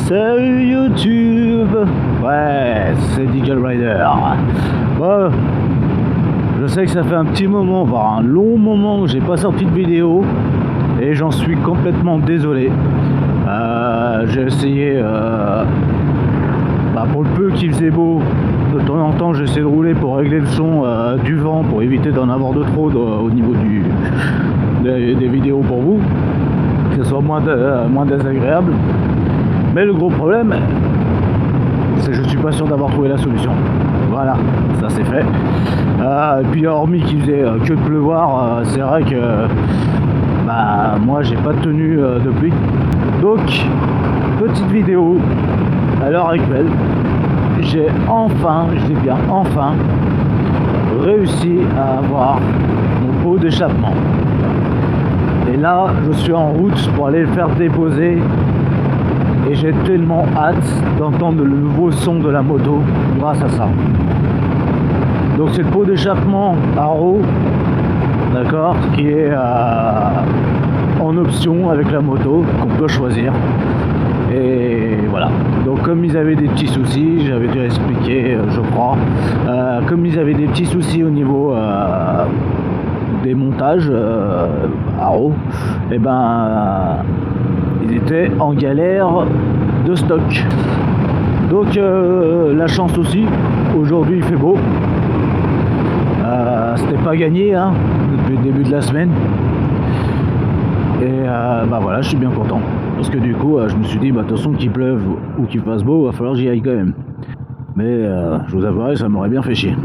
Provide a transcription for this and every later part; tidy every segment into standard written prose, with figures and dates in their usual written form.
Salut YouTube. Ouais, c'est Deagle Rider. Bon, je sais que ça fait un petit moment, voire un long moment que j'ai pas sorti de vidéo et j'en suis complètement désolé. J'ai essayé, pour le peu qu'il faisait beau, de temps en temps j'essaie de rouler pour régler le son du vent, pour éviter d'en avoir de trop au niveau des vidéos pour vous, que ce soit moins désagréable. Mais le gros problème, c'est que je suis pas sûr d'avoir trouvé la solution. Voilà, ça c'est fait. Et puis hormis qu'il faisait que de pleuvoir, c'est vrai que moi j'ai pas de tenue de pluie. Donc, petite vidéo à l'heure actuelle, j'ai enfin, je dis bien enfin, réussi à avoir mon pot d'échappement. Et là, je suis en route pour aller le faire déposer. Et j'ai tellement hâte d'entendre le nouveau son de la moto grâce à ça. Donc c'est le pot d'échappement Arrow, d'accord, qui est en option avec la moto, qu'on peut choisir. Et voilà. Donc comme ils avaient des petits soucis, j'avais déjà expliqué, je crois, comme ils avaient des petits soucis au niveau des montages Arrow, et ils étaient en galère de stock. Donc la chance aussi, aujourd'hui il fait beau. C'était pas gagné depuis le début de la semaine. Et voilà, je suis bien content. Parce que du coup, je me suis dit, de toute façon, qu'il pleuve ou qu'il fasse beau, il va falloir que j'y aille quand même. Mais je vous avouerai, ça m'aurait bien fait chier.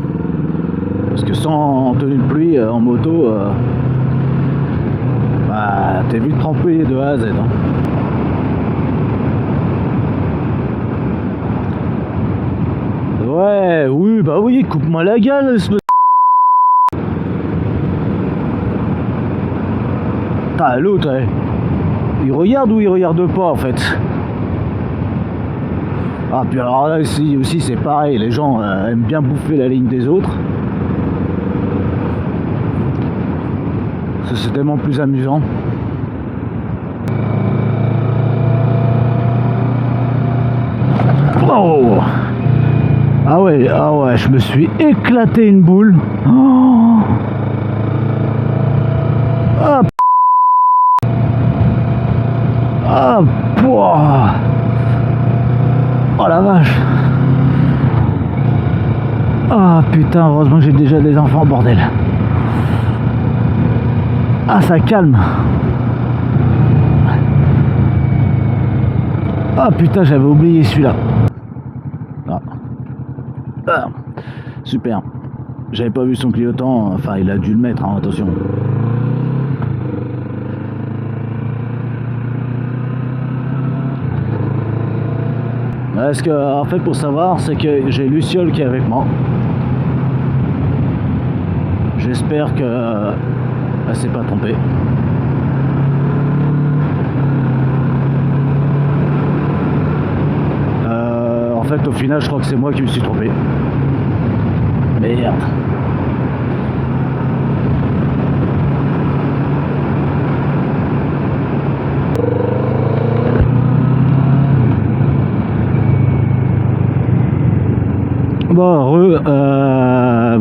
Parce que sans tenue de pluie en moto, t'es vite trempé de A à Z. Ouais, oui, coupe-moi la gueule, ce... l'autre, il regarde ou il regarde pas, en fait. Puis alors là, ici aussi, c'est pareil, les gens aiment bien bouffer la ligne des autres. C'est tellement plus amusant. Oh! Ah ouais, je me suis éclaté une boule. Oh, oh la vache. Putain, heureusement que j'ai déjà des enfants, bordel. Ça calme. Putain, j'avais oublié celui-là. Super. J'avais pas vu son clignotant, enfin il a dû le mettre, attention. Ce que, en fait, pour savoir, c'est que j'ai Luciole qui est avec moi. J'espère que elle s'est pas trompée. En fait, au final, je crois que c'est moi qui me suis trompé. Merde.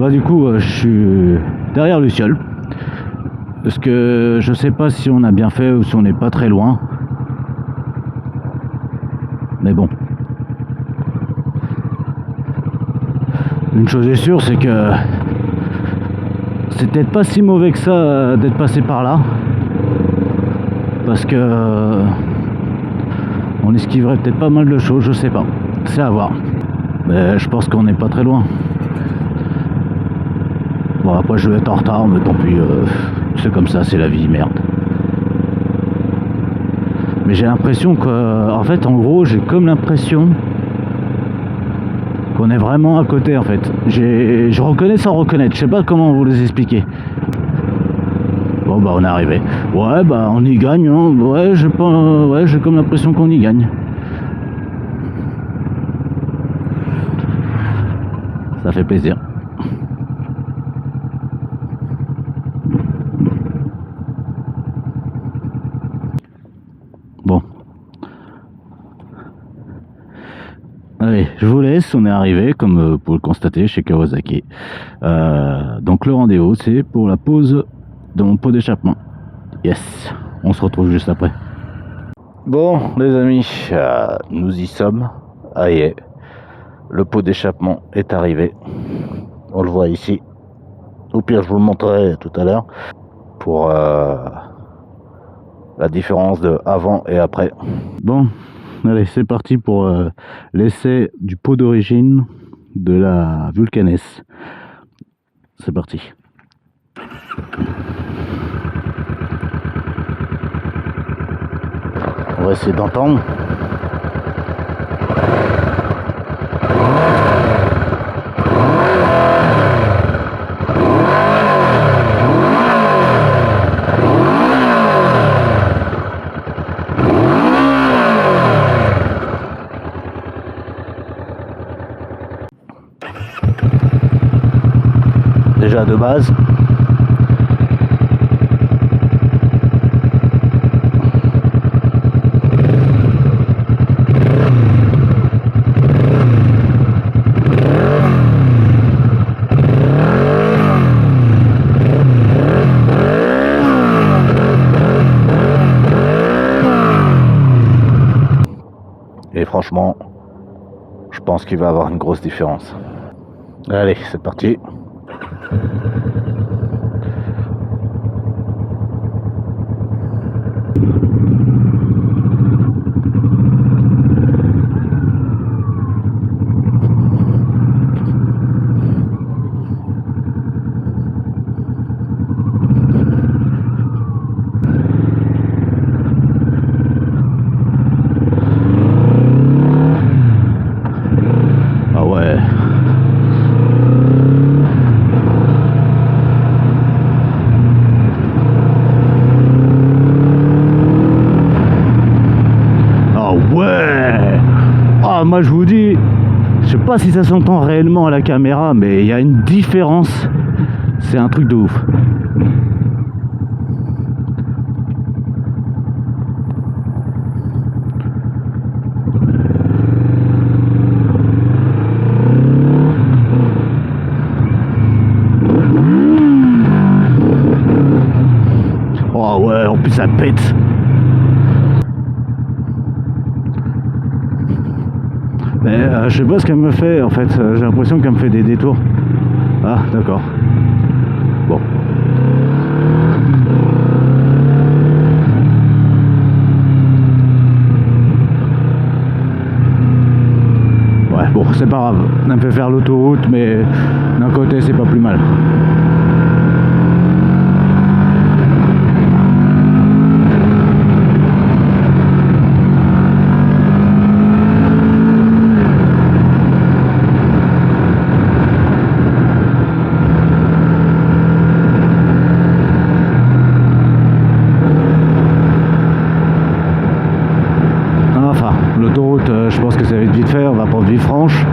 Du coup, je suis derrière Luciole. Parce que je sais pas si on a bien fait ou si on n'est pas très loin. Mais bon. Une chose est sûre, c'est que c'est peut-être pas si mauvais que ça d'être passé par là. Parce que on esquiverait peut-être pas mal de choses, je sais pas. C'est à voir. Mais je pense qu'on n'est pas très loin. Bon, après je vais être en retard, mais tant pis, c'est comme ça, c'est la vie, merde. Mais j'ai l'impression que, en fait, en gros, j'ai comme l'impression qu'on est vraiment à côté, en fait. Je reconnais sans reconnaître, je sais pas comment vous les expliquer. Bon, on est arrivé. Ouais, on y gagne, Ouais, j'ai comme l'impression qu'on y gagne. Ça fait plaisir. Allez, je vous laisse, on est arrivé, comme vous pouvez le constater, chez Kawasaki. Donc le rendez-vous, c'est pour la pose de mon pot d'échappement. Yes, on se retrouve juste après. Bon, les amis, nous y sommes. Ah yeah, le pot d'échappement est arrivé. On le voit ici. Au pire, je vous le montrerai tout à l'heure pour la différence de avant et après. Bon, allez, c'est parti pour l'essai du pot d'origine de la Vulcan S. C'est parti. On va essayer d'entendre. Déjà de base. Et franchement, je pense qu'il va y avoir une grosse différence. Allez, c'est parti. Ah ouais. Ah ouais. Ah, moi je vous dis, je sais pas si ça s'entend réellement à la caméra, mais il y a une différence. C'est un truc de ouf. Oh ouais, en plus ça pète. Mais je sais pas ce qu'elle me fait en fait, j'ai l'impression qu'elle me fait des détours. Ah d'accord. Bon. Ouais bon, c'est pas grave, elle me fait faire l'autoroute, mais d'un côté c'est pas plus mal. L'autoroute, je pense que ça va être vite fait, on va prendre Villefranche.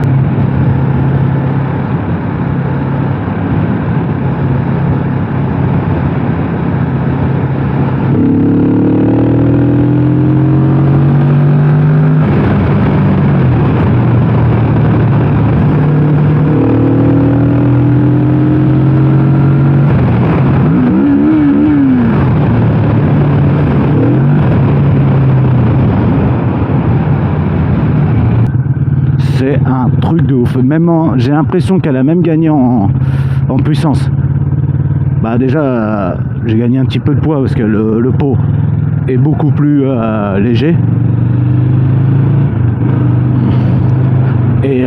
C'est un truc de ouf. Même j'ai l'impression qu'elle a même gagné en puissance. Bah déjà, j'ai gagné un petit peu de poids parce que le pot est beaucoup plus léger. Et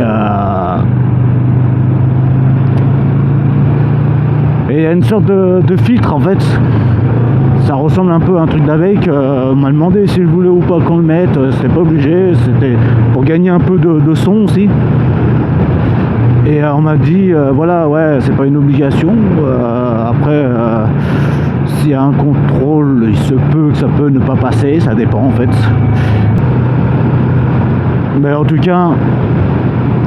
il y a une sorte de filtre en fait. Ça ressemble un peu à un truc d'abeille. On m'a demandé si je voulais ou pas qu'on le mette. C'était pas obligé, c'était pour gagner un peu de son aussi. Et on m'a dit voilà, ouais, c'est pas une obligation. Après, s'il y a un contrôle, il se peut que ça peut ne pas passer, ça dépend en fait. Mais en tout cas,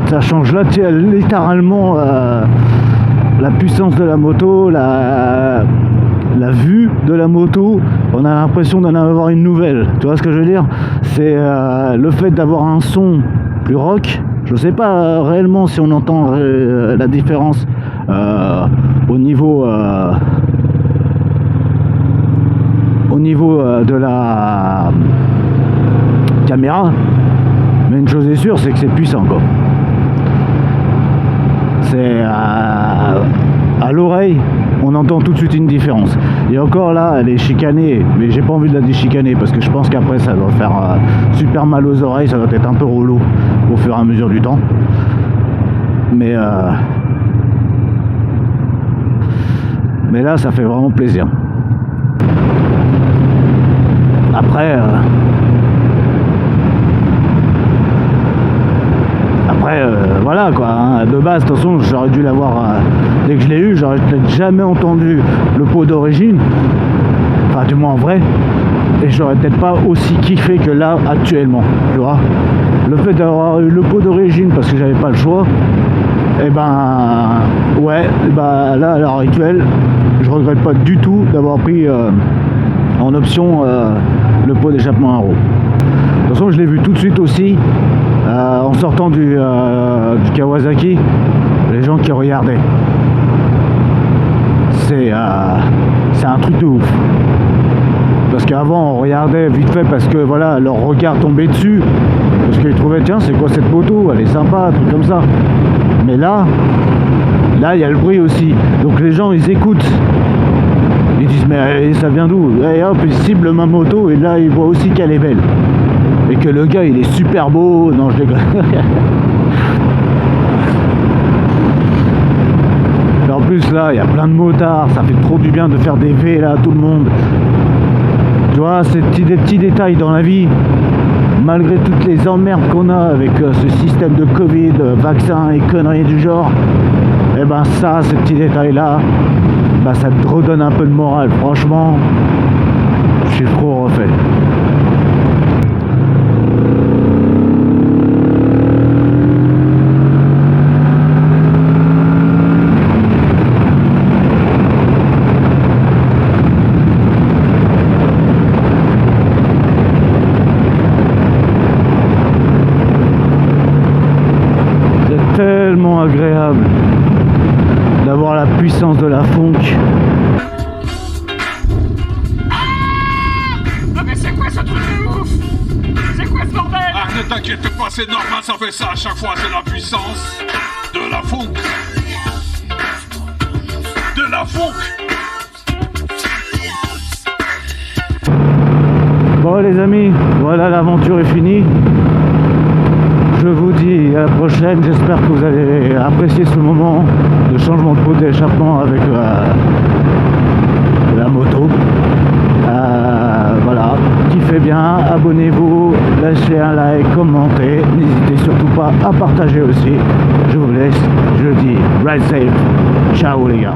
ça change là, littéralement la puissance de la moto, la vue de la moto. On a l'impression d'en avoir une nouvelle. Tu vois ce que je veux dire? C'est le fait d'avoir un son plus rock, Je sais pas réellement si on entend la différence au niveau de la caméra, mais une chose est sûre, c'est que c'est puissant quoi. C'est à l'oreille, on entend tout de suite une différence. Et encore là, elle est chicanée, mais j'ai pas envie de la déchicaner parce que je pense qu'après ça doit faire super mal aux oreilles, ça doit être un peu relou au fur et à mesure du temps. Mais là, ça fait vraiment plaisir. Après, voilà quoi, hein. De base, de toute façon, j'aurais dû l'avoir, dès que je l'ai eu, j'aurais peut-être jamais entendu le pot d'origine, enfin du moins en vrai, et j'aurais peut-être pas aussi kiffé que là actuellement, tu vois. Le fait d'avoir eu le pot d'origine parce que j'avais pas le choix, et ben ouais, bah là à l'heure actuelle, je regrette pas du tout d'avoir pris en option le pot d'échappement à roue. De toute façon, je l'ai vu tout de suite aussi en sortant du Kawasaki, les gens qui regardaient. C'est un truc de ouf. Parce qu'avant, on regardait vite fait parce que voilà, leur regard tombait dessus. Parce qu'ils trouvaient, tiens, c'est quoi cette moto? Elle est sympa, un truc comme ça. Mais là, il y a le bruit aussi. Donc les gens, ils écoutent. Ils disent, mais ça vient d'où? Et hop, ils ciblent ma moto et là, ils voient aussi qu'elle est belle. Et que le gars, il est super beau. Non, je déconne. Et en plus, là, il y a plein de motards. Ça fait trop du bien de faire des V, là, à tout le monde. Tu vois, c'est des petits détails dans la vie. Malgré toutes les emmerdes qu'on a avec ce système de Covid, vaccin et conneries du genre, et ben ça, ces petits détails-là, ben ça te redonne un peu de morale. Franchement, je suis trop refait. Tellement agréable d'avoir la puissance de la funk. Ah mais c'est quoi ce truc de ouf? C'est quoi ce bordel? Ah ne t'inquiète pas, c'est normal, ça fait ça à chaque fois, c'est la puissance de la funk. De la funk. Bon les amis, voilà, l'aventure est finie. Je vous dis à la prochaine, j'espère que vous avez apprécié ce moment de changement de pot d'échappement avec la moto. Voilà, kiffez bien, abonnez-vous, lâchez un like, commentez, n'hésitez surtout pas à partager aussi. Je vous laisse, je dis ride safe, ciao les gars.